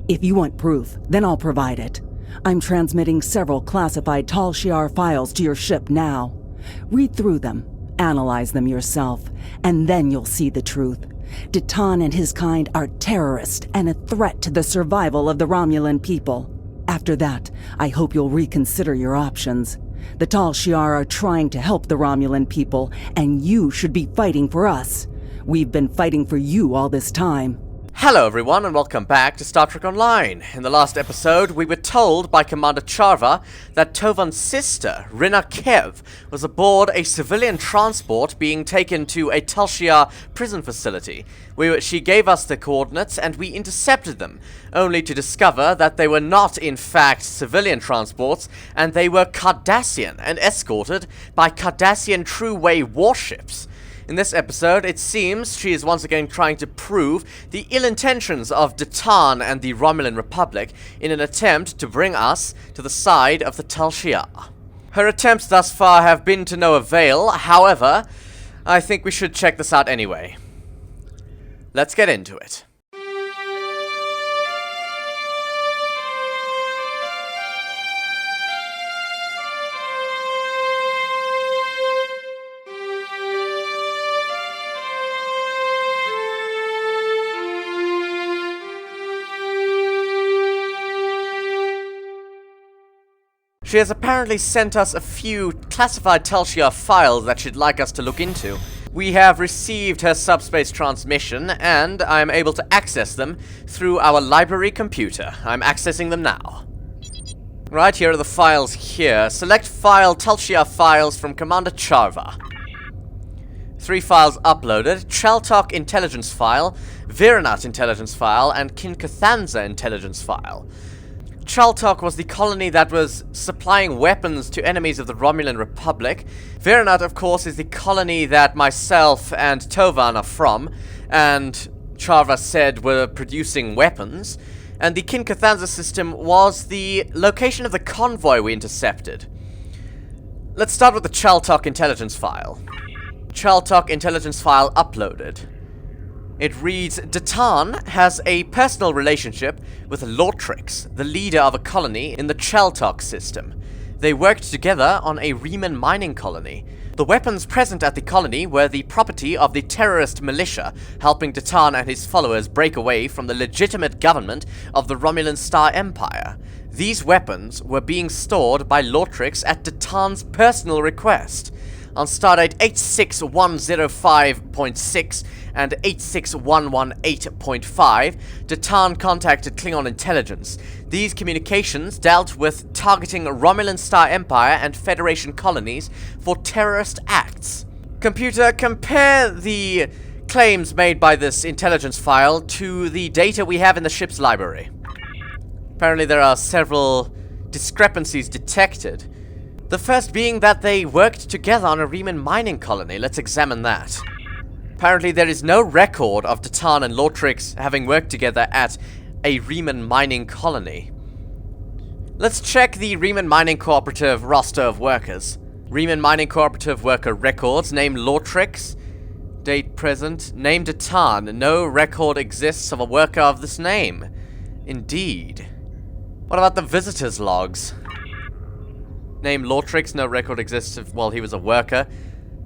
If you want proof, then I'll provide it. I'm transmitting several classified Tal Shiar files to your ship now. Read through them, analyze them yourself, and then you'll see the truth. Detan and his kind are terrorists and a threat to the survival of the Romulan people. After that, I hope you'll reconsider your options. The Tal Shiar are trying to help the Romulan people, and you should be fighting for us. We've been fighting for you all this time. Hello everyone and welcome back to Star Trek Online. In the last episode, we were told by Commander Charva that Tovan's sister, Rina Kev, was aboard a civilian transport being taken to a Tal Shiar prison facility. She gave us the coordinates and we intercepted them, only to discover that they were not in fact civilian transports, and they were Cardassian and escorted by Cardassian True-Way warships. In this episode, it seems she is once again trying to prove the ill intentions of Detan and the Romulan Republic in an attempt to bring us to the side of the Tal Shiar. Her attempts thus far have been to no avail, however, I think we should check this out anyway. Let's get into it. She has apparently sent us a few classified Tal Shiar files that she'd like us to look into. We have received her subspace transmission, and I am able to access them through our library computer. I'm accessing them now. Right, here are the files here. Select file Tal Shiar files from Commander Charva. 3 files uploaded: Chaltok intelligence file, Viranat intelligence file, and Kinkathanza intelligence file. Chaltok was the colony that was supplying weapons to enemies of the Romulan Republic. Viranat, of course, is the colony that myself and Tovan are from, and Charva said were producing weapons. And the Kinkathanza system was the location of the convoy we intercepted. Let's start with the Chaltok intelligence file. Chaltok intelligence file uploaded. It reads, Detan has a personal relationship with Lortrix, the leader of a colony in the Chaltok system. They worked together on a Riemann mining colony. The weapons present at the colony were the property of the terrorist militia, helping Detan and his followers break away from the legitimate government of the Romulan Star Empire. These weapons were being stored by Lortrix at Detan's personal request. On stardate 86105.6 and 86118.5, Detan contacted Klingon intelligence. These communications dealt with targeting Romulan Star Empire and Federation colonies for terrorist acts. Computer, compare the claims made by this intelligence file to the data we have in the ship's library. Apparently there are several discrepancies detected. The first being that they worked together on a Riemann mining colony. Let's examine that. Apparently there is no record of Detan and Lortrix having worked together at a Riemann mining colony. Let's check the Riemann Mining Cooperative roster of workers. Riemann Mining Cooperative worker records. Name Lortrix. Date present. Name Detan. No record exists of a worker of this name. Indeed. What about the visitors' logs? Name Lortrix, no record exists of, well, he was a worker.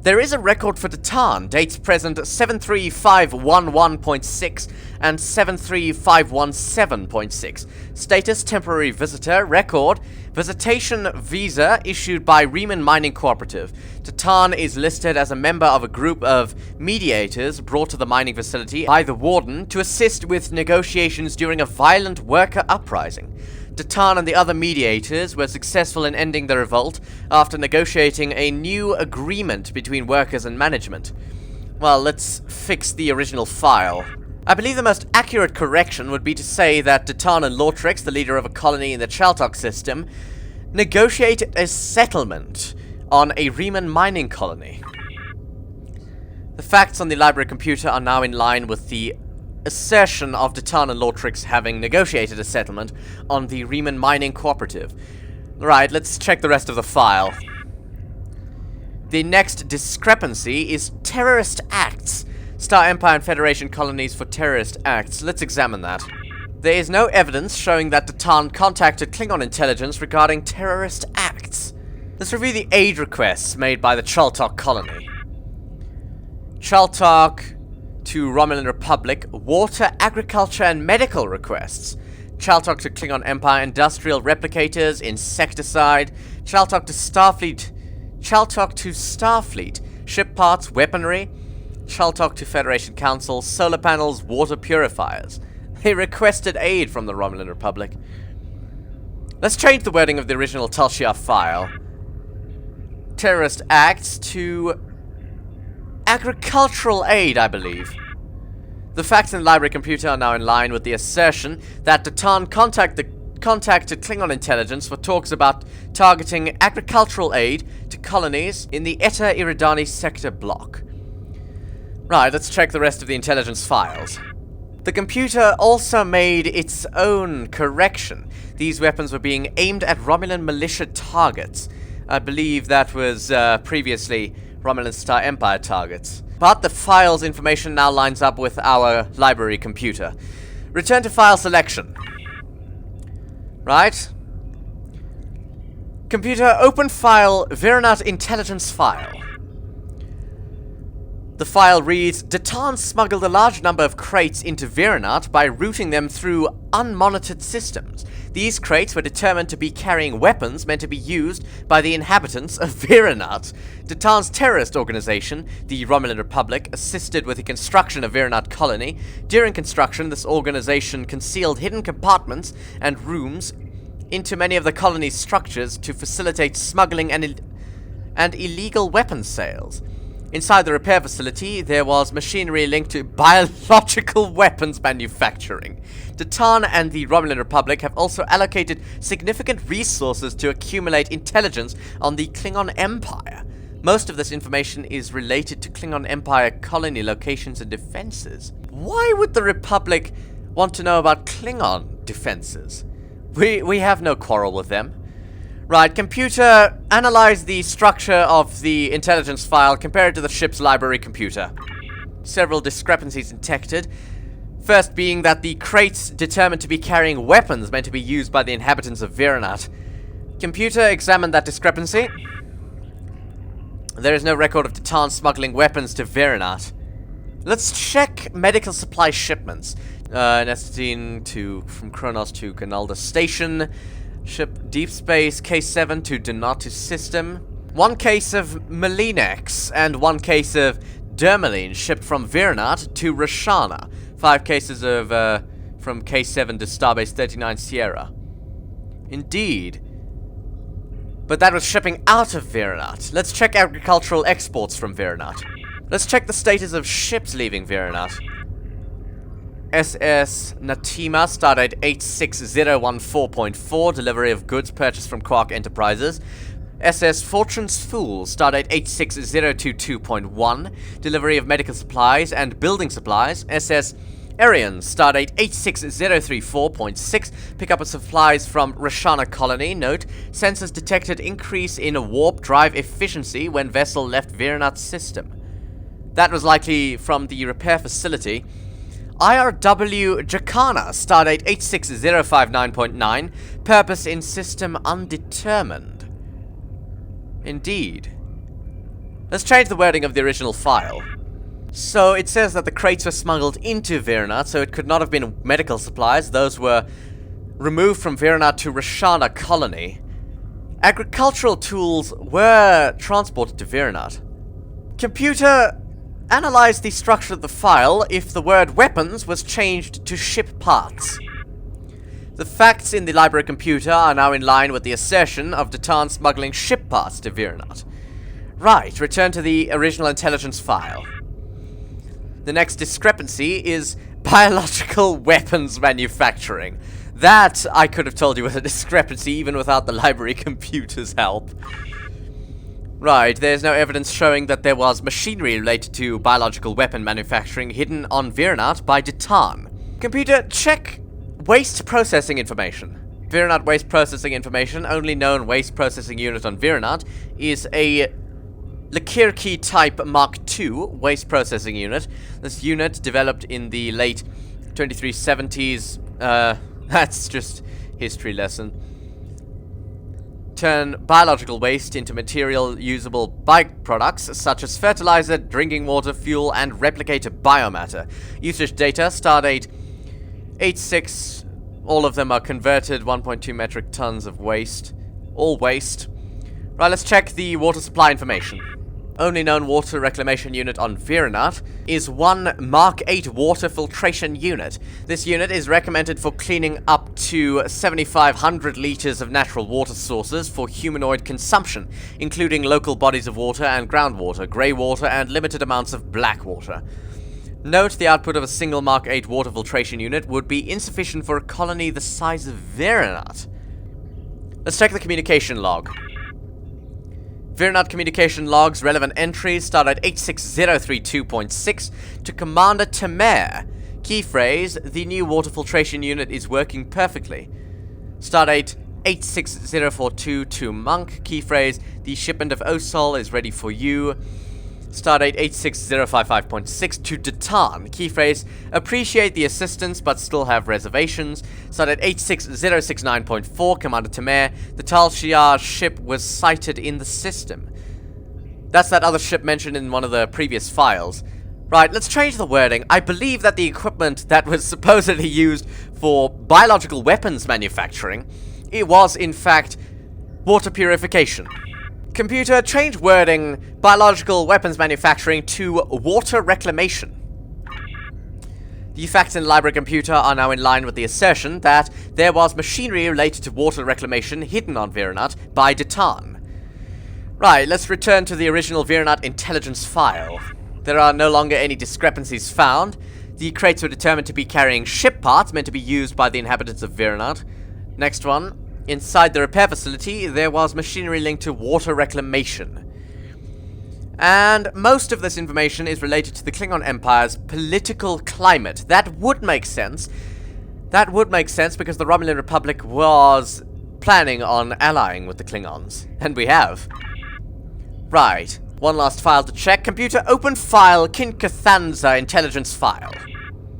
There is a record for Detan, dates present 73511.6 and 73517.6. Status, temporary visitor, record, visitation visa issued by Riemann Mining Cooperative. Detan is listed as a member of a group of mediators brought to the mining facility by the warden to assist with negotiations during a violent worker uprising. Detan and the other mediators were successful in ending the revolt after negotiating a new agreement between workers and management. Well, let's fix the original file. I believe the most accurate correction would be to say that Detan and Lortrix, the leader of a colony in the Chaltok system, negotiated a settlement on a Riemann mining colony. The facts on the library computer are now in line with the assertion of Detan and Lortrix having negotiated a settlement on the Riemann Mining Cooperative. Right, let's check the rest of the file. The next discrepancy is terrorist acts. Star Empire and Federation colonies for terrorist acts. Let's examine that. There is no evidence showing that Datan contacted Klingon intelligence regarding terrorist acts. Let's review the aid requests made by the Chaltok colony. Chaltok to Romulan Republic, water, agriculture, and medical requests. Chaltok to Klingon Empire, industrial replicators, insecticide. Chaltok to Starfleet. Chaltok to Starfleet, ship parts, weaponry. Chaltok to Federation Council, solar panels, water purifiers. They requested aid from the Romulan Republic. Let's change the wording of the original Tal Shiar file. Terrorist acts to agricultural aid, I believe. The facts in the library computer are now in line with the assertion that Datan contacted Klingon intelligence for talks about targeting agricultural aid to colonies in the Eta Iridani sector block. Right, let's check the rest of the intelligence files. The computer also made its own correction. These weapons were being aimed at Romulan militia targets. I believe that was previously Romulan Star Empire targets. But the file's information now lines up with our library computer. Return to file selection. Right. Computer, open file Viranat intelligence file. The file reads, Datan smuggled a large number of crates into Viranat by routing them through unmonitored systems. These crates were determined to be carrying weapons meant to be used by the inhabitants of Viranat. Datan's terrorist organization, the Romulan Republic, assisted with the construction of Viranat colony. During construction, this organization concealed hidden compartments and rooms into many of the colony's structures to facilitate smuggling and illegal weapons sales. Inside the repair facility, there was machinery linked to biological weapons manufacturing. Datan and the Romulan Republic have also allocated significant resources to accumulate intelligence on the Klingon Empire. Most of this information is related to Klingon Empire colony locations and defenses. Why would the Republic want to know about Klingon defenses? We have no quarrel with them. Right, computer, analyze the structure of the intelligence file compared to the ship's library computer. Several discrepancies detected. First being that the crates determined to be carrying weapons meant to be used by the inhabitants of Viranat. Computer, examine that discrepancy. There is no record of Datan smuggling weapons to Viranat. Let's check medical supply shipments. Nestin from Kronos to Ganalda Station. Ship Deep Space K7 to Donatu System. 1 case of Melinex and 1 case of Dermaline shipped from Viranat to Rashana. 5 cases of from K7 to Starbase 39 Sierra. Indeed. But that was shipping out of Viranat. Let's check agricultural exports from Viranat. Let's check the status of ships leaving Viranat. SS Natima, stardate 86014.4, delivery of goods purchased from Quark Enterprises. SS Fortune's Fool, stardate 86022.1, delivery of medical supplies and building supplies. SS Arian, stardate 86034.6, pickup of supplies from Rashana Colony. Note, sensors detected increase in warp drive efficiency when vessel left Viranat system. That was likely from the repair facility. IRW Jacana, stardate 86059.9, purpose in system undetermined. Indeed. Let's change the wording of the original file. So it says that the crates were smuggled into Viranat, so it could not have been medical supplies. Those were removed from Viranat to Rashana Colony. Agricultural tools were transported to Viranat. Computer, analyze the structure of the file if the word weapons was changed to ship parts. The facts in the library computer are now in line with the assertion of Datan smuggling ship parts to Viranat. Right, return to the original intelligence file. The next discrepancy is biological weapons manufacturing. That I could have told you was a discrepancy even without the library computer's help. Right, there's no evidence showing that there was machinery related to biological weapon manufacturing hidden on Viranat by Datan. Computer, check waste processing information. Viranat waste processing information, only known waste processing unit on Viranat, is a Lekirki Type Mark II waste processing unit. This unit, developed in the late 2370s, That's just history lesson. Turn biological waste into material usable byproducts such as fertilizer, drinking water, fuel, and replicator biomatter. Usage data, stardate 86. All of them are converted, 1.2 metric tons of waste. All waste. Right, let's check the water supply information. Only known water reclamation unit on Virenat is one Mark 8 water filtration unit. This unit is recommended for cleaning up to 7,500 liters of natural water sources for humanoid consumption, including local bodies of water and groundwater, grey water, and limited amounts of black water. Note the output of a single Mark 8 water filtration unit would be insufficient for a colony the size of Virenat. Let's check the communication log. Virenat communication logs relevant entries start at 86032.6 to Commander Charva. Key phrase, the new water filtration unit is working perfectly. Stardate 86042 to Monk. Key phrase, the shipment of Osol is ready for you. Stardate 86055.6 to Datan. Key phrase, appreciate the assistance but still have reservations. Stardate 86069.4, Commander Charva. The Tal Shiar ship was sighted in the system. That's that other ship mentioned in one of the previous files. Right, let's change the wording. I believe that the equipment that was supposedly used for biological weapons manufacturing, it was in fact water purification. Computer, change wording biological weapons manufacturing to water reclamation. The facts in the library computer are now in line with the assertion that there was machinery related to water reclamation hidden on Virenat by Datan. Right, let's return to the original Virenat intelligence file. There are no longer any discrepancies found. The crates were determined to be carrying ship parts meant to be used by the inhabitants of Virenat. Next one. Inside the repair facility, there was machinery linked to water reclamation. And most of this information is related to the Klingon Empire's political climate. That would make sense. That would make sense because the Romulan Republic was planning on allying with the Klingons. And we have. Right. One last file to check. Computer, open file Kinkathanza intelligence file.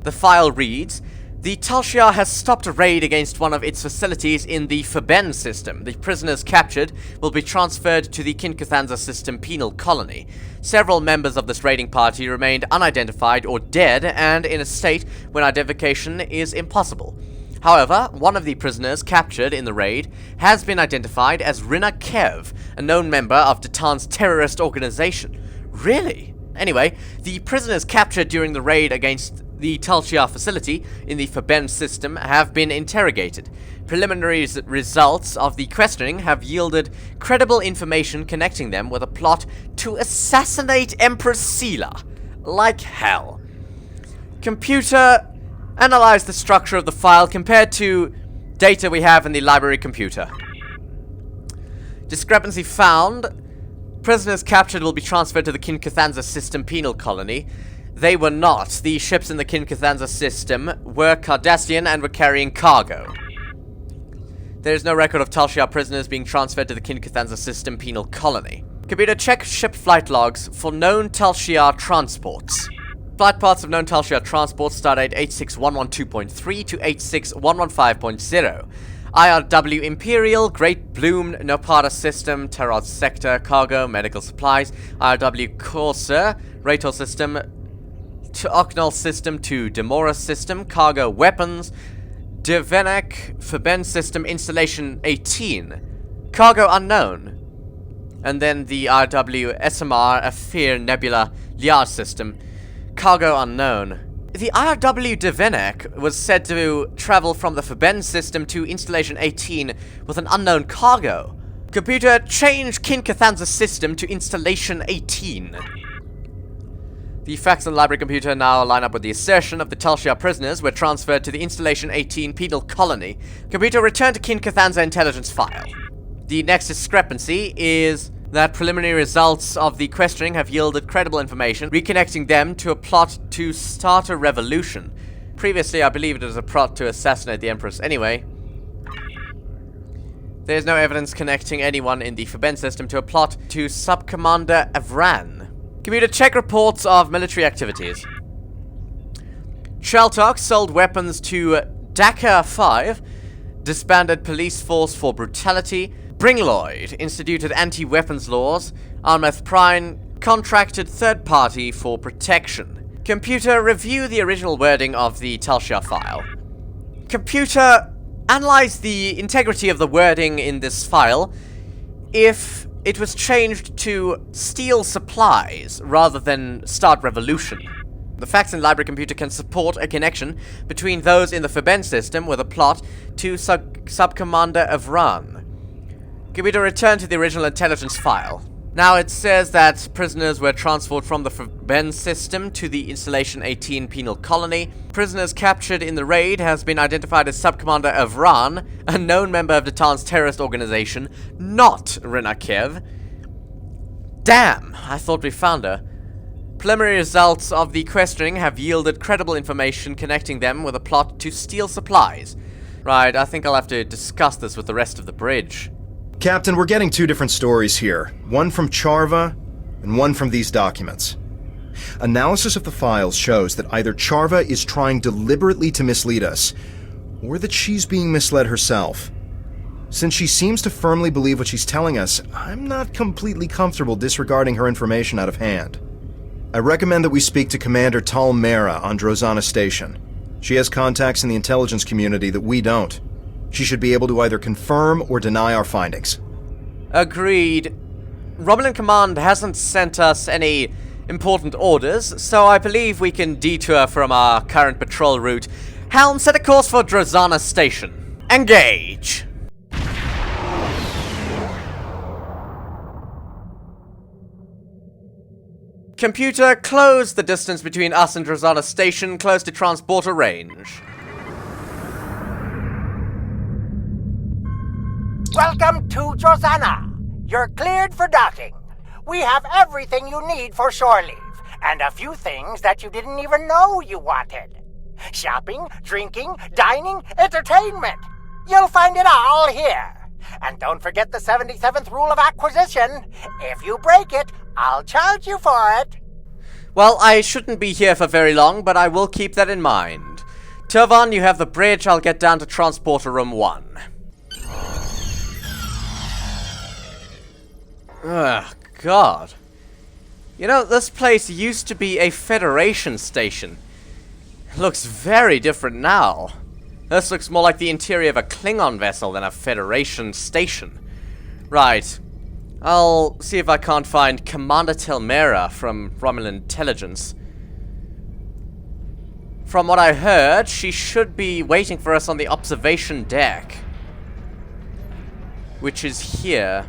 The file reads, the Tal Shiar has stopped a raid against one of its facilities in the Faben system. The prisoners captured will be transferred to the Kinkathanza system penal colony. Several members of this raiding party remained unidentified or dead and in a state when identification is impossible. However, one of the prisoners captured in the raid has been identified as Rina Kev, a known member of Datan's terrorist organization. Really? Anyway, the prisoners captured during the raid against the Tal Shiar facility in the Faben system have been interrogated. Preliminary results of the questioning have yielded credible information connecting them with a plot to assassinate Empress Sela. Like hell. Computer, analyze the structure of the file compared to data we have in the library computer. Discrepancy found. Prisoners captured will be transferred to the Kinkathanza system penal colony. They were not. The ships in the Kinkathanza system were Cardassian and were carrying cargo. There is no record of Tal Shiar prisoners being transferred to the Kinkathanza system penal colony. Computer, check ship flight logs for known Tal Shiar transports. Flight paths of known Tal Shiar transports start at 86112.3 to 86115.0. IRW Imperial, Great Bloom, Nopara System, Terod Sector, Cargo, Medical Supplies, IRW Corsair, Rator System, to Oknal System to Demora System, Cargo Weapons, Devenek, Faben System, Installation 18, Cargo Unknown, and then the IRW SMR, Afir Nebula, Liar System, Cargo Unknown. The IRW Devenek was said to travel from the Faben system to Installation 18 with an unknown cargo. Computer, change Kinkathanza system to Installation 18. The facts on the library computer now line up with the assertion of the Tal Shiar prisoners were transferred to the Installation 18 penal colony. Computer, return to Kinkathanza intelligence file. The next discrepancy is that preliminary results of the questioning have yielded credible information, reconnecting them to a plot to start a revolution. Previously, I believe it was a plot to assassinate the Empress. Anyway, there's no evidence connecting anyone in the Faben system to a plot to Sub-Commander Avran. Computer, check reports of military activities. Sheltok sold weapons to Dakar 5 disbanded police force for brutality. Bringloyd instituted anti-weapons laws. Armeth Prime contracted third party for protection. Computer, review the original wording of the Tal Shiar file. Computer, analyze the integrity of the wording in this file. If it was changed to steal supplies rather than start revolution. The facts in library computer can support a connection between those in the Feben system with a plot to Sub-Commander of Ran. Computer, return to the original intelligence file. Now it says that prisoners were transferred from the Feben system to the Installation 18 penal colony. Prisoners captured in the raid has been identified as Sub-Commander of Ran, a known member of Datan's terrorist organization, not Renakev. Damn, I thought we found her. Preliminary results of the questioning have yielded credible information connecting them with a plot to steal supplies. Right, I think I'll have to discuss this with the rest of the bridge. Captain, we're getting two different stories here. One from Charva, and one from these documents. Analysis of the files shows that either Charva is trying deliberately to mislead us, or that she's being misled herself. Since she seems to firmly believe what she's telling us, I'm not completely comfortable disregarding her information out of hand. I recommend that we speak to Commander Tal Shiar on Drozana Station. She has contacts in the intelligence community that we don't. She should be able to either confirm or deny our findings. Agreed. Romulan Command hasn't sent us any important orders, so I believe we can detour from our current patrol route. Helm, set a course for Drozana Station. Engage! Computer, close the distance between us and Drozana Station, close to transporter range. Welcome to Drozana. You're cleared for docking. We have everything you need for shore leave, and a few things that you didn't even know you wanted. Shopping, drinking, dining, entertainment. You'll find it all here. And don't forget the 77th rule of acquisition. If you break it, I'll charge you for it. Well, I shouldn't be here for very long, but I will keep that in mind. Turvan, you have the bridge. I'll get down to transporter room 1. Ugh, God. You know, this place used to be a Federation station. It looks very different now. This looks more like the interior of a Klingon vessel than a Federation station. Right. I'll see if I can't find Commander Tal Shiar from Romulan Intelligence. From what I heard, she should be waiting for us on the observation deck. Which is here.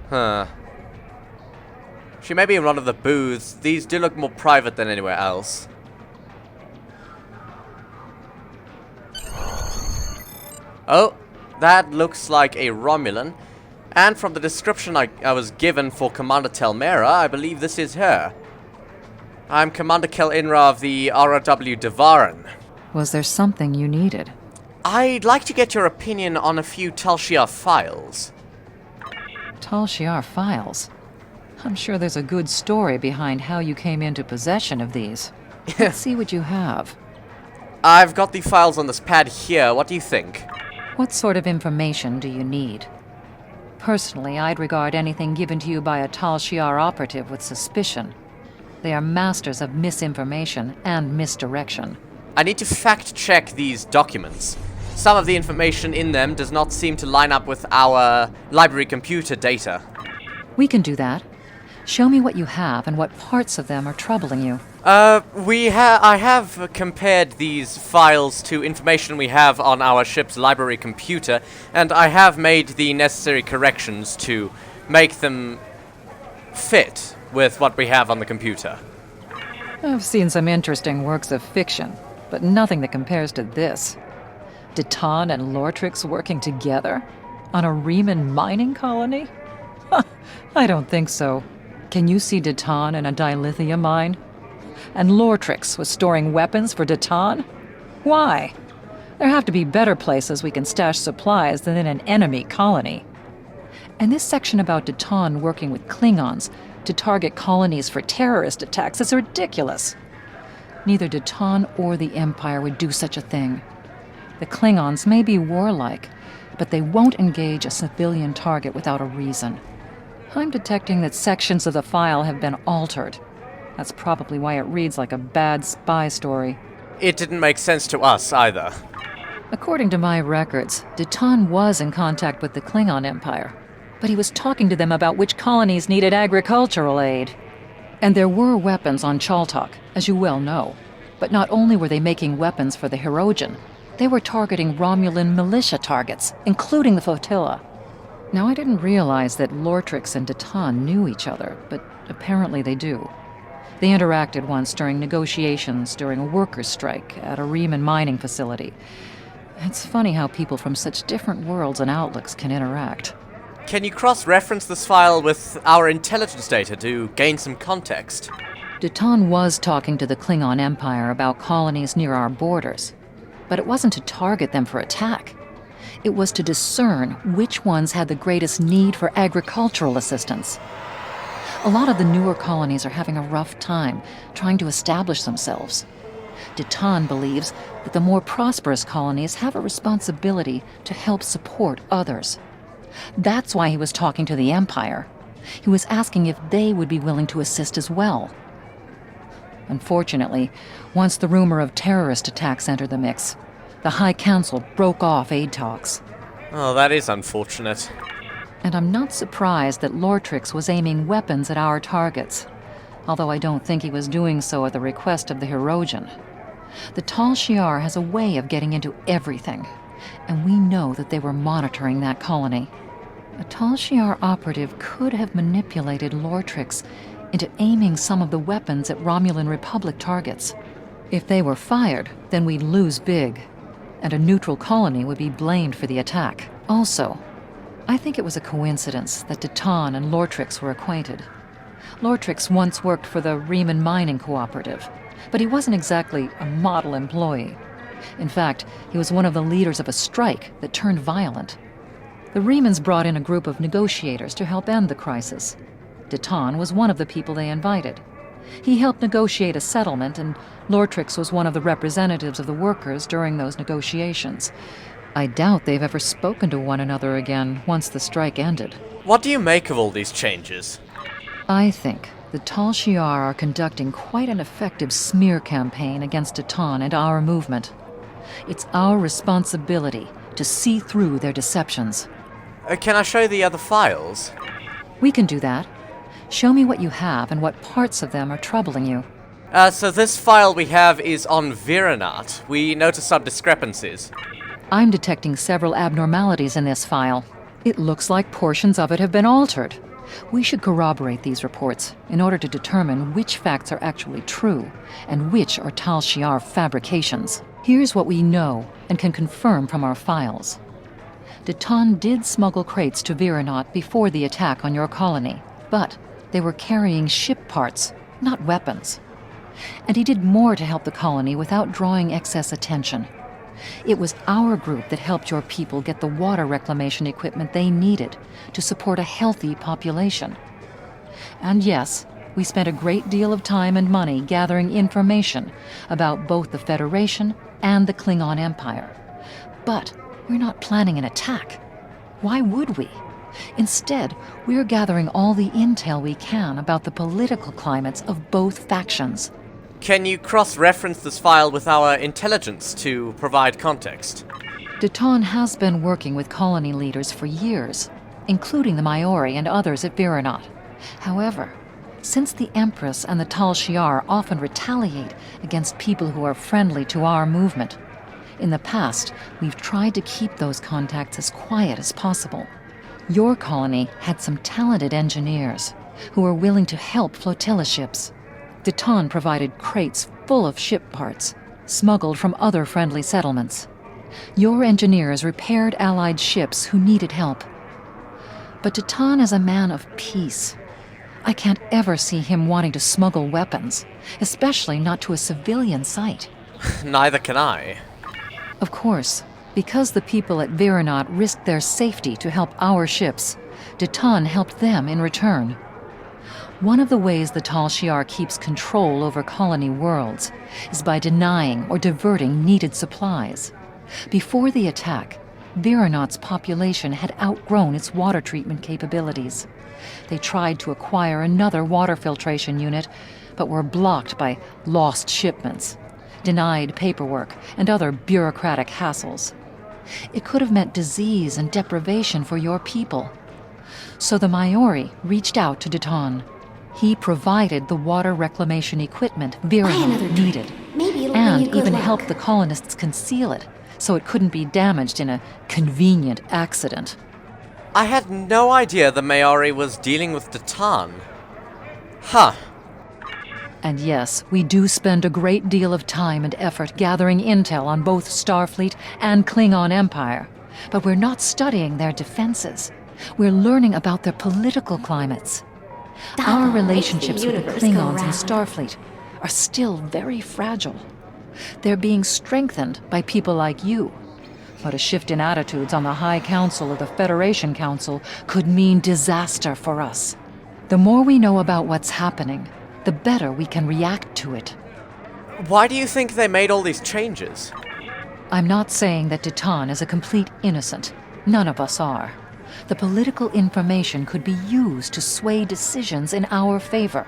Huh. She may be in one of the booths. These do look more private than anywhere else. Oh, that looks like a Romulan. And from the description I was given for Commander Tal Shiar, I believe this is her. I'm Commander Kel Inra of the ROW Devaran. Was there something you needed? I'd like to get your opinion on a few Tal Shiar files. Tal Shiar files? I'm sure there's a good story behind how you came into possession of these. Let's see what you have. I've got the files on this pad here. What do you think? What sort of information do you need? Personally, I'd regard anything given to you by a Tal Shiar operative with suspicion. They are masters of misinformation and misdirection. I need to fact-check these documents. Some of the information in them does not seem to line up with our library computer data. We can do that. Show me what you have and what parts of them are troubling you. I have compared these files to information we have on our ship's library computer, and I have made the necessary corrections to make them fit with what we have on the computer. I've seen some interesting works of fiction, but nothing that compares to this. Datan and Lortrix working together? On a Riemann mining colony? I don't think so. Can you see Datan in a dilithium mine? And Lortrix was storing weapons for Datan? Why? There have to be better places we can stash supplies than in an enemy colony. And this section about Datan working with Klingons to target colonies for terrorist attacks is ridiculous. Neither Deton or the Empire would do such a thing. The Klingons may be warlike, but they won't engage a civilian target without a reason. I'm detecting that sections of the file have been altered. That's probably why it reads like a bad spy story. It didn't make sense to us either. According to my records, Deton was in contact with the Klingon Empire, but he was talking to them about which colonies needed agricultural aid. And there were weapons on Chaltok, as you well know. But not only were they making weapons for the Hirogen, they were targeting Romulan militia targets, including the flotilla. Now, I didn't realize that Lortrix and Deton knew each other, but apparently they do. They interacted once during negotiations during a workers' strike at a Riemann mining facility. It's funny how people from such different worlds and outlooks can interact. Can you cross-reference this file with our intelligence data to gain some context? Deton was talking to the Klingon Empire about colonies near our borders, but it wasn't to target them for attack. It was to discern which ones had the greatest need for agricultural assistance. A lot of the newer colonies are having a rough time trying to establish themselves. Deton believes that the more prosperous colonies have a responsibility to help support others. That's why he was talking to the Empire. He was asking if they would be willing to assist as well. Unfortunately, once the rumor of terrorist attacks entered the mix, the High Council broke off aid talks. Oh, that is unfortunate. And I'm not surprised that Lortrix was aiming weapons at our targets, although I don't think he was doing so at the request of the Hirogen. The Tal Shiar has a way of getting into everything, and we know that they were monitoring that colony. A Tal Shiar operative could have manipulated Lortrix into aiming some of the weapons at Romulan Republic targets. If they were fired, then we'd lose big, and a neutral colony would be blamed for the attack. Also, I think it was a coincidence that Deton and Lortrix were acquainted. Lortrix once worked for the Riemann Mining Cooperative, but he wasn't exactly a model employee. In fact, he was one of the leaders of a strike that turned violent. The Riemanns brought in a group of negotiators to help end the crisis. Deton was one of the people they invited. He helped negotiate a settlement, and Lortrix was one of the representatives of the workers during those negotiations. I doubt they've ever spoken to one another again once the strike ended. What do you make of all these changes? I think the Tal Shiar are conducting quite an effective smear campaign against Deton and our movement. It's our responsibility to see through their deceptions. Can I show the other files? We can do that. Show me what you have and what parts of them are troubling you. So this file we have is on Viranat. We notice some discrepancies. I'm detecting several abnormalities in this file. It looks like portions of it have been altered. We should corroborate these reports in order to determine which facts are actually true and which are Tal Shiar fabrications. Here's what we know and can confirm from our files. Deton did smuggle crates to Viranat before the attack on your colony, but they were carrying ship parts, not weapons. And he did more to help the colony without drawing excess attention. It was our group that helped your people get the water reclamation equipment they needed to support a healthy population. And yes, we spent a great deal of time and money gathering information about both the Federation and the Klingon Empire. But we're not planning an attack. Why would we? Instead, we're gathering all the intel we can about the political climates of both factions. Can you cross-reference this file with our intelligence to provide context? Deton has been working with colony leaders for years, including the Maori and others at Viranat. However, since the Empress and the Tal Shiar often retaliate against people who are friendly to our movement, in the past, we've tried to keep those contacts as quiet as possible. Your colony had some talented engineers who were willing to help flotilla ships. Deton provided crates full of ship parts, smuggled from other friendly settlements. Your engineers repaired Allied ships who needed help. But Deton is a man of peace. I can't ever see him wanting to smuggle weapons, especially not to a civilian site. Neither can I. Of course, because the people at Viranat risked their safety to help our ships, Deton helped them in return. One of the ways the Tal Shiar keeps control over colony worlds is by denying or diverting needed supplies. Before the attack, Vyranaut's population had outgrown its water treatment capabilities. They tried to acquire another water filtration unit, but were blocked by lost shipments, denied paperwork, and other bureaucratic hassles. It could have meant disease and deprivation for your people. So the Maori reached out to Deton. He provided the water reclamation equipment Vyranaut needed, and even helped the colonists conceal it, so it couldn't be damaged in a convenient accident. I had no idea the Maori was dealing with Deton. Huh. And yes, we do spend a great deal of time and effort gathering intel on both Starfleet and Klingon Empire, but we're not studying their defenses. We're learning about their political climates. Our relationships with the Klingons and Starfleet are still very fragile. They're being strengthened by people like you. But a shift in attitudes on the High Council or the Federation Council could mean disaster for us. The more we know about what's happening, the better we can react to it. Why do you think they made all these changes? I'm not saying that Deton is a complete innocent. None of us are. The political information could be used to sway decisions in our favor.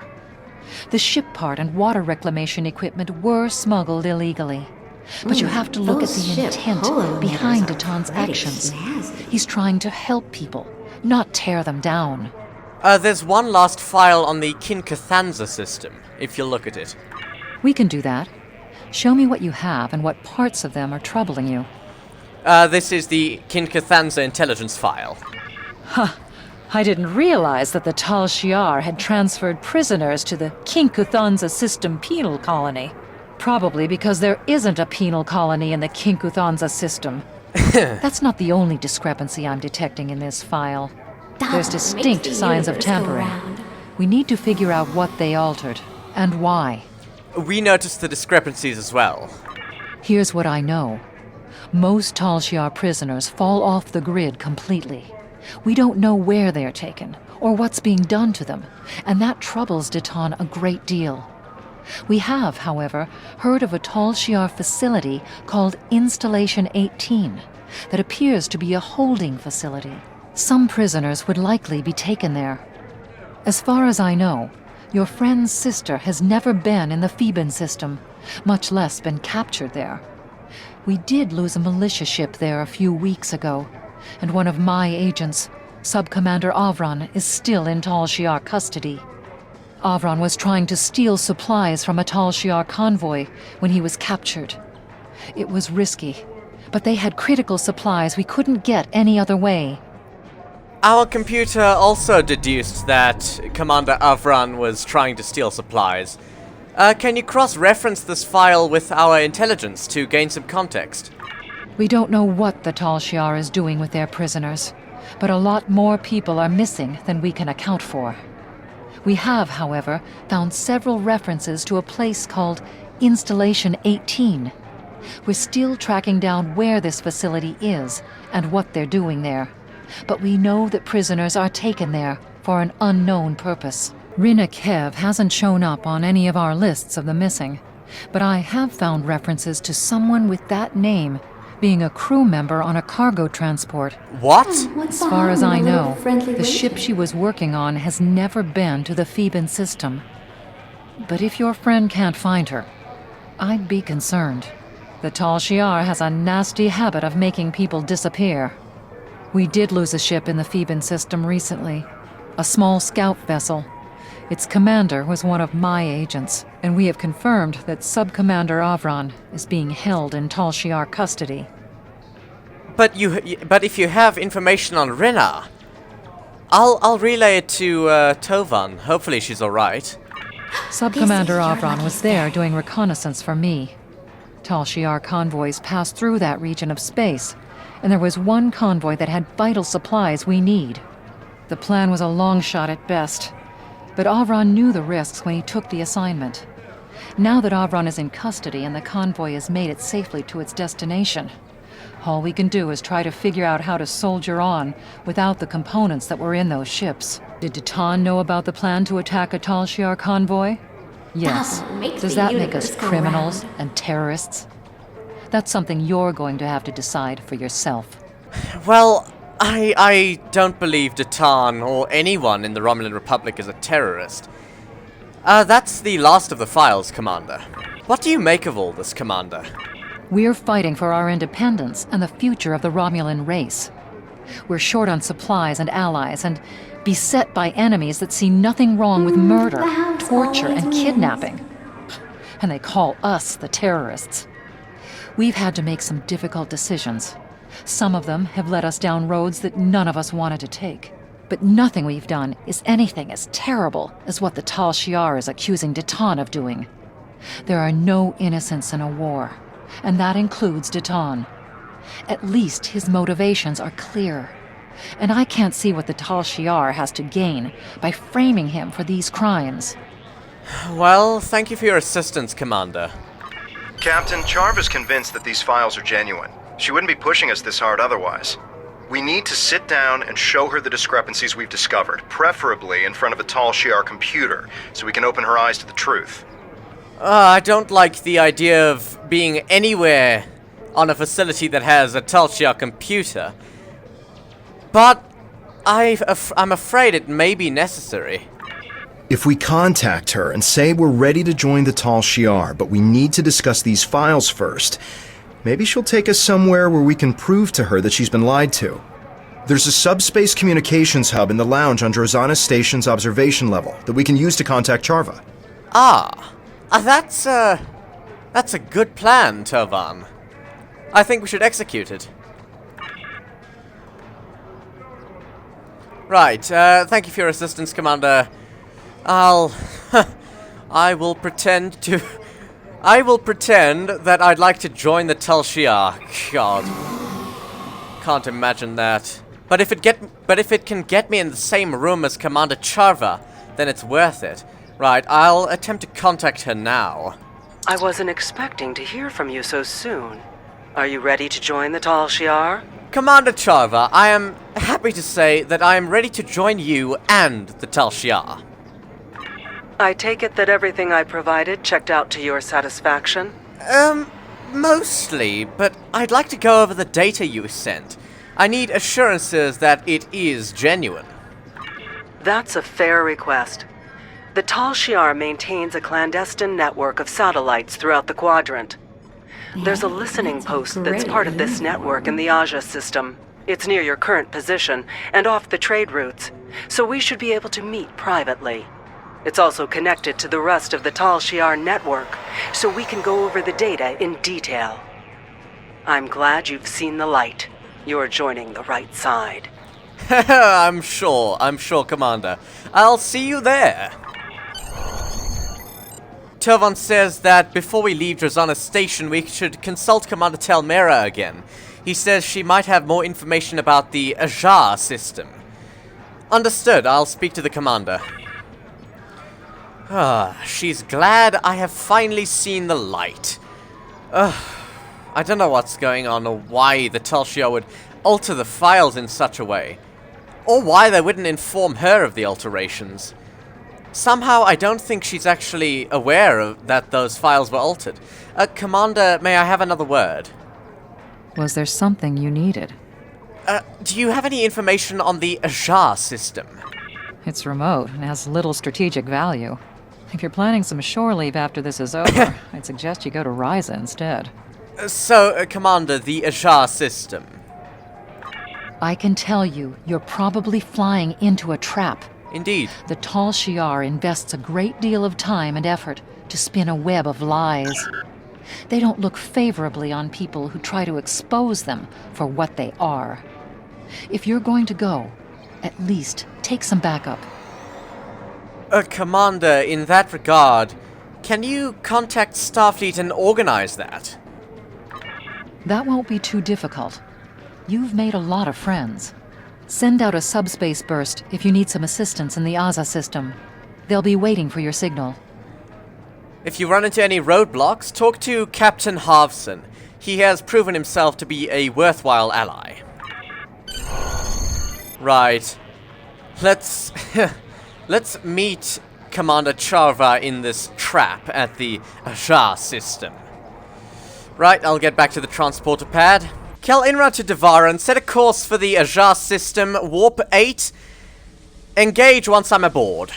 The ship part and water reclamation equipment were smuggled illegally. But you have to look at the intent behind Deton's actions. He's trying to help people, not tear them down. There's one last file on the Kinkathanza system, if you look at it. We can do that. Show me what you have and what parts of them are troubling you. This is the Kinkathanza intelligence file. I didn't realize that the Tal Shiar had transferred prisoners to the Kinkathanza system penal colony. Probably because there isn't a penal colony in the Kinkathanza system. That's not the only discrepancy I'm detecting in this file. There's distinct signs of tampering. We need to figure out what they altered, and why. We noticed the discrepancies as well. Here's what I know. Most Tal Shiar prisoners fall off the grid completely. We don't know where they're taken, or what's being done to them, and that troubles Deton a great deal. We have, however, heard of a Tal Shiar facility called Installation 18 that appears to be a holding facility. Some prisoners would likely be taken there. As far as I know, your friend's sister has never been in the Theban system, much less been captured there. We did lose a militia ship there a few weeks ago, and one of my agents, Sub-Commander Avron, is still in Tal Shiar custody. Avron was trying to steal supplies from a Tal Shiar convoy when he was captured. It was risky, but they had critical supplies we couldn't get any other way. Our computer also deduced that Commander Avron was trying to steal supplies. Can you cross-reference this file with our intelligence to gain some context? We don't know what the Tal Shiar is doing with their prisoners, but a lot more people are missing than we can account for. We have, however, found several references to a place called Installation 18. We're still tracking down where this facility is and what they're doing there, but we know that prisoners are taken there for an unknown purpose. Rina Kev hasn't shown up on any of our lists of the missing, but I have found references to someone with that name being a crew member on a cargo transport. What? As far as I know, the ship she was working on has never been to the Theban system. But if your friend can't find her, I'd be concerned. The Tal Shiar has a nasty habit of making people disappear. We did lose a ship in the Theban system recently, a small scout vessel. Its commander was one of my agents, and we have confirmed that Sub-Commander Avron is being held in Tal Shiar custody. But if you have information on Rina, I'll relay it to Tovan. Hopefully she's all right. Sub-Commander Avron was there doing reconnaissance for me. Tal Shiar convoys passed through that region of space, and there was one convoy that had vital supplies we need. The plan was a long shot at best, but Avron knew the risks when he took the assignment. Now that Avron is in custody and the convoy has made it safely to its destination, All we can do is try to figure out how to soldier on without the components that were in those ships. Did Deton know about the plan to attack a Tal Shiar convoy? Yes. Does that make us criminals and terrorists? That's something you're going to have to decide for yourself. Well, I don't believe Deton or anyone in the Romulan Republic is a terrorist. That's the last of the files, Commander. What do you make of all this, Commander? We're fighting for our independence and the future of the Romulan race. We're short on supplies and allies and beset by enemies that see nothing wrong with murder, torture, and kidnapping. And they call us the terrorists. We've had to make some difficult decisions. Some of them have led us down roads that none of us wanted to take. But nothing we've done is anything as terrible as what the Tal Shiar is accusing Deton of doing. There are no innocents in a war, and that includes Deton. At least his motivations are clear. And I can't see what the Tal Shiar has to gain by framing him for these crimes. Well, thank you for your assistance, Commander. Captain, Charva's convinced that these files are genuine. She wouldn't be pushing us this hard otherwise. We need to sit down and show her the discrepancies we've discovered, preferably in front of a Tal Shiar computer, so we can open her eyes to the truth. I don't like the idea of being anywhere on a facility that has a Tal Shiar computer. But I'm afraid it may be necessary. If we contact her and say we're ready to join the Tal Shiar, but we need to discuss these files first, maybe she'll take us somewhere where we can prove to her that she's been lied to. There's a subspace communications hub in the lounge on Drozana Station's observation level that we can use to contact Charva. That's a good plan, Tovan. I think we should execute it. Right, thank you for your assistance, Commander. I will pretend that I'd like to join the Tal Shiar. God. Can't imagine that. But if it can get me in the same room as Commander Charva, then it's worth it. Right, I'll attempt to contact her now. I wasn't expecting to hear from you so soon. Are you ready to join the Tal Shiar? Commander Charva, I am happy to say that I am ready to join you and the Tal Shiar. I take it that everything I provided checked out to your satisfaction? Mostly, but I'd like to go over the data you sent. I need assurances that it is genuine. That's a fair request. The Tal Shiar maintains a clandestine network of satellites throughout the quadrant. There's a listening post that's part of this network in the Aja system. It's near your current position and off the trade routes, so we should be able to meet privately. It's also connected to the rest of the Tal Shiar network, so we can go over the data in detail. I'm glad you've seen the light. You're joining the right side. I'm sure, Commander. I'll see you there. Tovan says that before we leave Drozana Station, we should consult Commander Telmera again. He says she might have more information about the Aja system. Understood, I'll speak to the Commander. She's glad I have finally seen the light. I don't know what's going on or why the Tal Shiar would alter the files in such a way. Or why they wouldn't inform her of the alterations. Somehow I don't think she's actually aware of that those files were altered. Commander, may I have another word? Was there something you needed? Do you have any information on the Aja system? It's remote and has little strategic value. If you're planning some shore leave after this is over, I'd suggest you go to Ryza instead. Commander, the Aja system. I can tell you, you're probably flying into a trap. Indeed. The Tal Shiar invests a great deal of time and effort to spin a web of lies. They don't look favorably on people who try to expose them for what they are. If you're going to go, at least take some backup. Commander, in that regard, can you contact Starfleet and organize that? That won't be too difficult. You've made a lot of friends. Send out a subspace burst if you need some assistance in the Aza system. They'll be waiting for your signal. If you run into any roadblocks, talk to Captain Harvson. He has proven himself to be a worthwhile ally. Right. Let's meet Commander Charva in this trap at the Ajar system. Right, I'll get back to the transporter pad. Kel en route to Devaran, set a course for the Ajar system, warp 8. Engage once I'm aboard.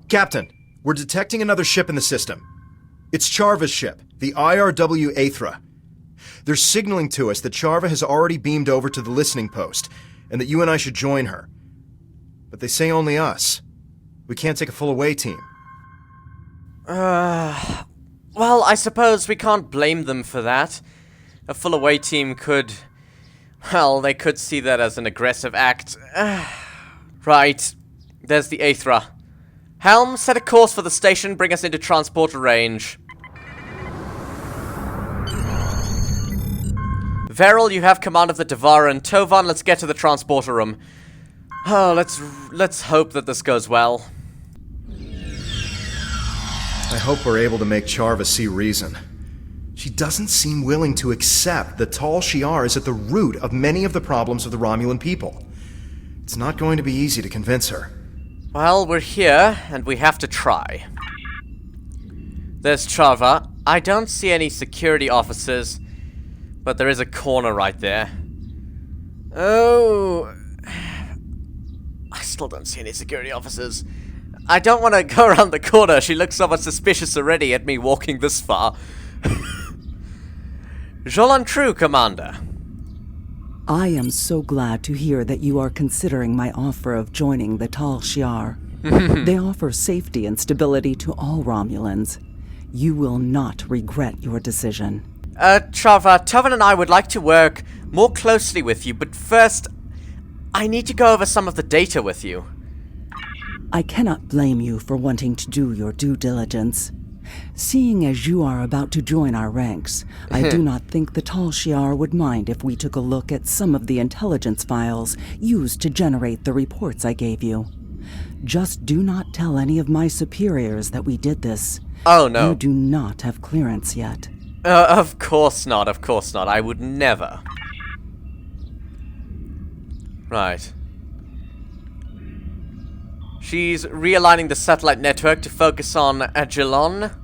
Captain, we're detecting another ship in the system. It's Charva's ship, the IRW Aethra. They're signaling to us that Charva has already beamed over to the listening post, and that you and I should join her. But they say only us. We can't take a full away team. Well, I suppose we can't blame them for that. A full away team could... Well, they could see that as an aggressive act. Right. There's the Aethra. Helm, set a course for the station, bring us into transporter range. Veril, you have command of the Devaran. Tovan, let's get to the transporter room. Oh, let's hope that this goes well. I hope we're able to make Charva see reason. She doesn't seem willing to accept that Tal Shiar is at the root of many of the problems of the Romulan people. It's not going to be easy to convince her. Well, we're here, and we have to try. There's Charva. I don't see any security officers, but there is a corner right there. Oh... I still don't see any security officers. I don't want to go around the corner. She looks somewhat suspicious already at me walking this far. Jolan True, Commander. I am so glad to hear that you are considering my offer of joining the Tal Shiar. They offer safety and stability to all Romulans. You will not regret your decision. Charva, Tovan and I would like to work more closely with you, but first, I need to go over some of the data with you. I cannot blame you for wanting to do your due diligence. Seeing as you are about to join our ranks, I do not think the Tal Shiar would mind if we took a look at some of the intelligence files used to generate the reports I gave you. Just do not tell any of my superiors that we did this. Oh, no. You do not have clearance yet. Of course not, of course not. I would never. Right. She's realigning the satellite network to focus on Agilon.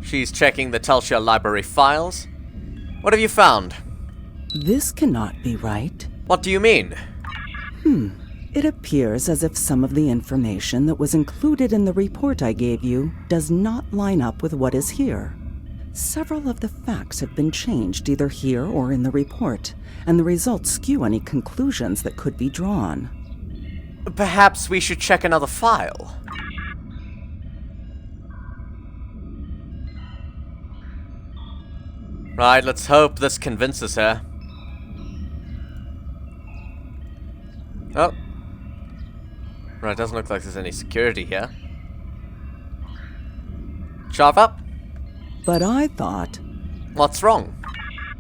She's checking the Tal Shiar library files. What have you found? This cannot be right. What do you mean? It appears as if some of the information that was included in the report I gave you does not line up with what is here. Several of the facts have been changed either here or in the report, and the results skew any conclusions that could be drawn. Perhaps we should check another file. Right, let's hope this convinces her. Oh. Right, doesn't look like there's any security here. Charva? But I thought... What's wrong?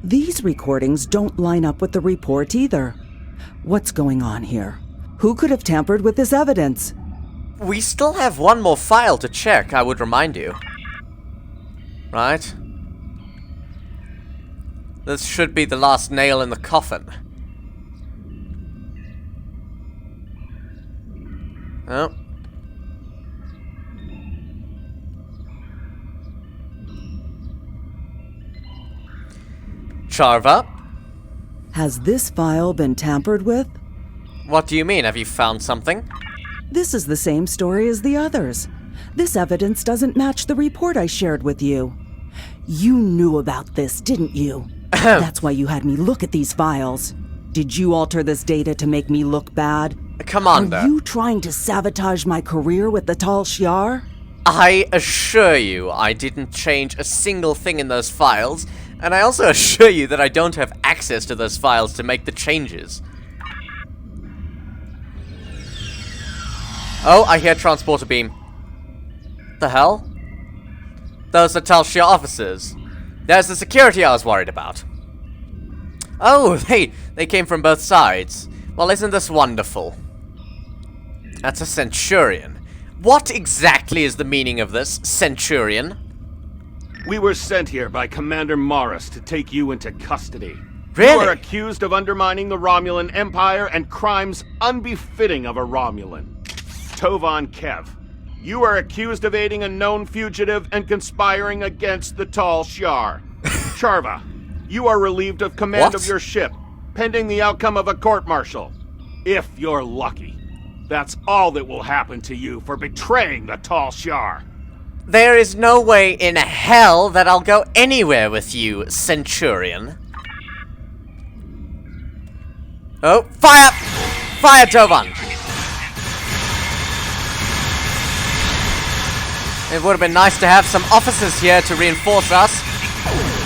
These recordings don't line up with the report either. What's going on here? Who could have tampered with this evidence? We still have one more file to check, I would remind you. Right. This should be the last nail in the coffin. Oh. Charva? Has this file been tampered with? What do you mean? Have you found something? This is the same story as the others. This evidence doesn't match the report I shared with you. You knew about this, didn't you? That's why you had me look at these files. Did you alter this data to make me look bad? Commander. Are you trying to sabotage my career with the Tal Shiar? I assure you, I didn't change a single thing in those files, And I also assure you that I don't have access to those files to make the changes. Oh, I hear transporter beam. The hell? Those are Tal Shiar officers. There's the security I was worried about. Oh, they came from both sides. Well, isn't this wonderful? That's a Centurion. What exactly is the meaning of this, Centurion? We were sent here by Commander Morris to take you into custody. Really? You are accused of undermining the Romulan Empire and crimes unbefitting of a Romulan. Tovan Kev, you are accused of aiding a known fugitive and conspiring against the Tal Shiar. Charva, you are relieved of command of your ship, pending the outcome of a court-martial. If you're lucky. That's all that will happen to you for betraying the Tal Shiar. There is no way in hell that I'll go anywhere with you, Centurion. Oh, fire! Fire, Tovan! It would have been nice to have some officers here to reinforce us,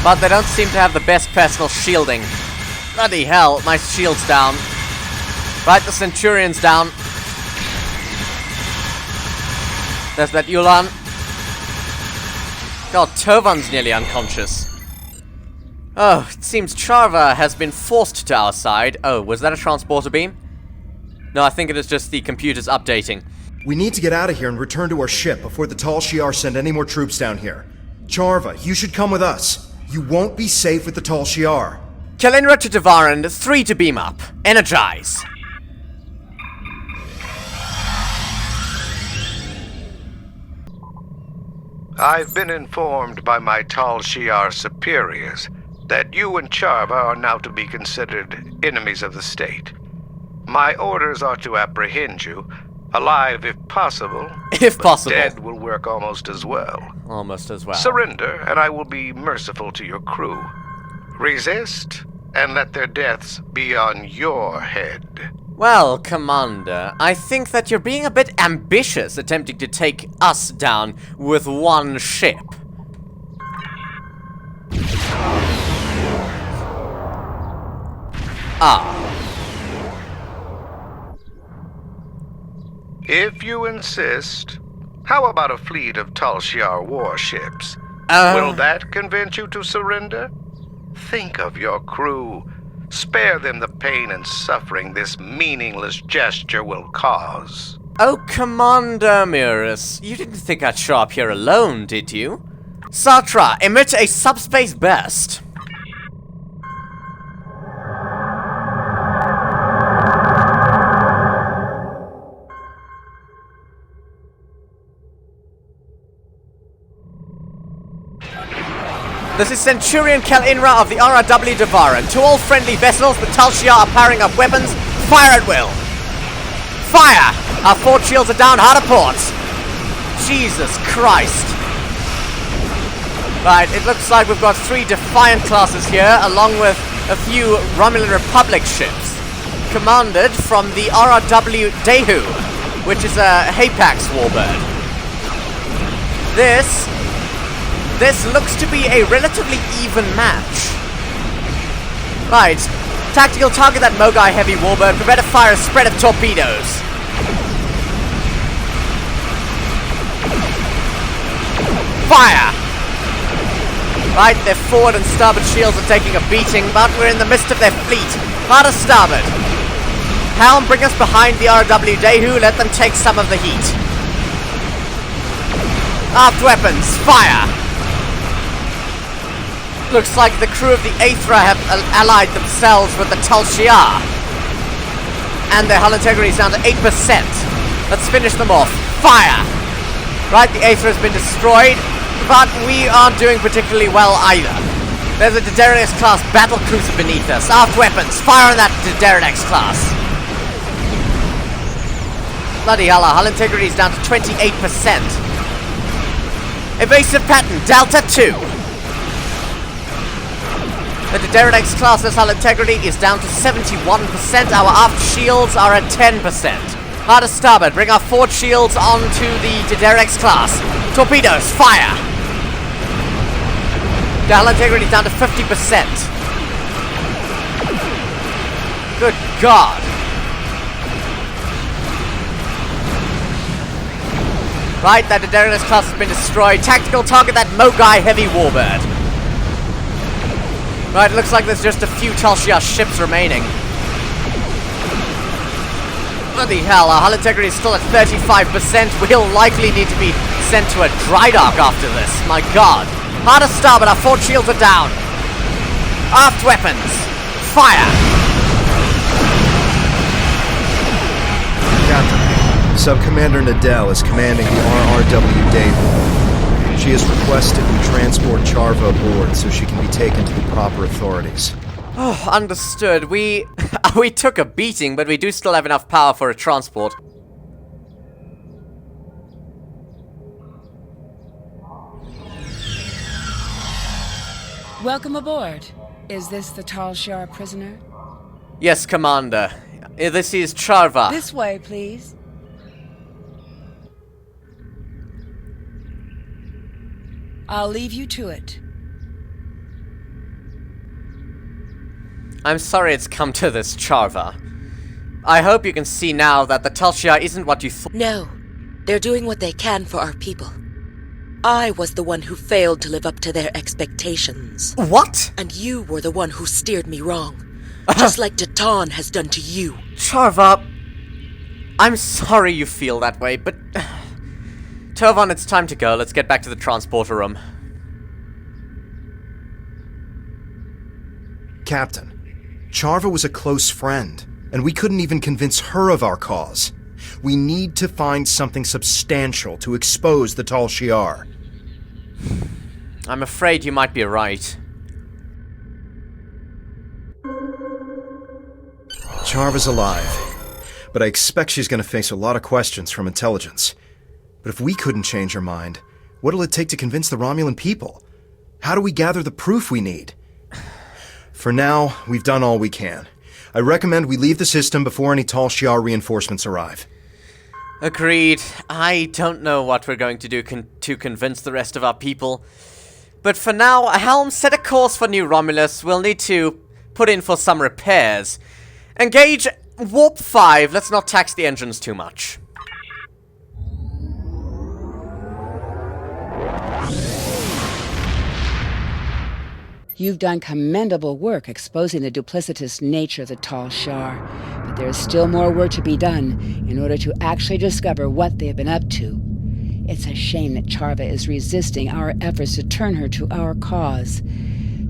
but they don't seem to have the best personal shielding. Bloody hell, my shield's down. Right, the Centurion's down. There's that Yulan. God, Tovan's nearly unconscious. Oh, it seems Charva has been forced to our side. Oh, was that a transporter beam? No, I think it is just the computers updating. We need to get out of here and return to our ship before the Tal Shiar send any more troops down here. Charva, you should come with us. You won't be safe with the Tal Shiar. Kalinra to Devaran, 3 to beam up. Energize. I've been informed by my Tal Shiar superiors that you and Charva are now to be considered enemies of the state. My orders are to apprehend you, alive if possible. If possible. Dead will work almost as well. Almost as well. Surrender, and I will be merciful to your crew. Resist, and let their deaths be on your head. Well, Commander, I think that you're being a bit ambitious attempting to take us down with one ship. Ah. If you insist, how about a fleet of Tal Shiar warships? Oh. Will that convince you to surrender? Think of your crew. Spare them the pain and suffering this meaningless gesture will cause. Oh, Commander Mirus, you didn't think I'd show up here alone, did you? Sartra, emit a subspace burst. This is Centurion Kalinra of the RRW Devaran. To all friendly vessels, the Tal Shiar are powering up weapons. Fire at will. Fire! Our force shields are down. Hard at ports. Jesus Christ. Right, it looks like we've got 3 Defiant classes here, along with a few Romulan Republic ships. Commanded from the RRW Dehu, which is a Hapax warbird. This looks to be a relatively even match. Right. Tactical, target that Mogai heavy warbird. Prepare to fire a spread of torpedoes. Fire! Right, their forward and starboard shields are taking a beating, but we're in the midst of their fleet. Hard to starboard. Helm, bring us behind the RW Dehu. Let them take some of the heat. Aft weapons, fire! Looks like the crew of the Aethra have allied themselves with the Tal Shiar. And their hull integrity is down to 8%. Let's finish them off. Fire! Right, the Aethra has been destroyed, but we aren't doing particularly well either. There's a Tradecraft class battle cruiser beneath us. Aft weapons, fire on that Tradecraft class. Bloody hell, our hull integrity is down to 28%. Evasive pattern, Delta 2. The Tradecraft class's hull integrity is down to 71%. Our aft shields are at 10%. Hard to starboard. Bring our forward shields onto the Tradecraft class. Torpedoes, fire! The hull integrity is down to 50%. Good God. Right, that Daedalus class has been destroyed. Tactical target that Mogai heavy warbird. Right, it looks like there's just a few Tal Shiar ships remaining. Bloody hell, our hull integrity is still at 35%. We'll likely need to be sent to a dry dock after this. My God. Hard to starboard, our forward shields are down. Aft weapons. Fire! Captain, Sub-Commander Nadell is commanding the RRW Dable. She has requested we transport Charva aboard so she can be taken to the proper authorities. Oh, understood. We took a beating, but we do still have enough power for a transport. Welcome aboard. Is this the Tal Shiar prisoner? Yes, Commander. This is Charva. This way, please. I'll leave you to it. I'm sorry it's come to this, Charva. I hope you can see now that the Tal Shiar isn't what you thought. No. They're doing what they can for our people. I was the one who failed to live up to their expectations. What? And you were the one who steered me wrong. Just like Datan has done to you. Charva, I'm sorry you feel that way, but... Tovan, it's time to go. Let's get back to the transporter room. Captain, Charva was a close friend, and we couldn't even convince her of our cause. We need to find something substantial to expose the Tal Shiar. I'm afraid you might be right. Charva's alive, but I expect she's going to face a lot of questions from intelligence. But if we couldn't change her mind, what'll it take to convince the Romulan people? How do we gather the proof we need? For now, we've done all we can. I recommend we leave the system before any Tal Shiar reinforcements arrive. Agreed. I don't know what we're going to do to convince the rest of our people. But for now, Helm, set a course for New Romulus. We'll need to put in for some repairs. Engage Warp 5. Let's not tax the engines too much. You've done commendable work exposing the duplicitous nature of the Tal Shiar, but there is still more work to be done in order to actually discover what they have been up to. It's a shame that Charva is resisting our efforts to turn her to our cause.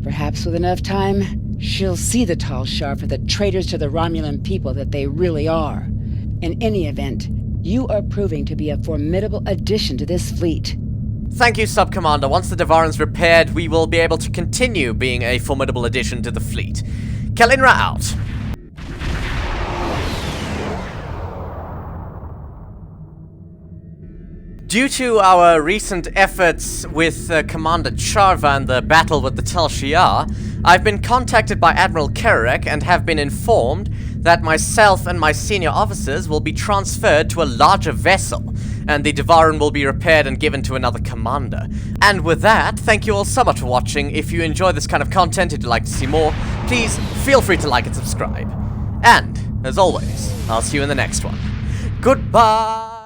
Perhaps with enough time, she'll see the Tal Shiar for the traitors to the Romulan people that they really are. In any event, you are proving to be a formidable addition to this fleet. Thank you, Sub-Commander. Once the Devaran's repaired, we will be able to continue being a formidable addition to the fleet. Kalinra out. Due to our recent efforts with Commander Charva and the battle with the Tal Shiar, I've been contacted by Admiral Kerrick and have been informed that myself and my senior officers will be transferred to a larger vessel, and the Devaran will be repaired and given to another commander. And with that, thank you all so much for watching. If you enjoy this kind of content and you'd like to see more, please feel free to like and subscribe. And, as always, I'll see you in the next one. Goodbye!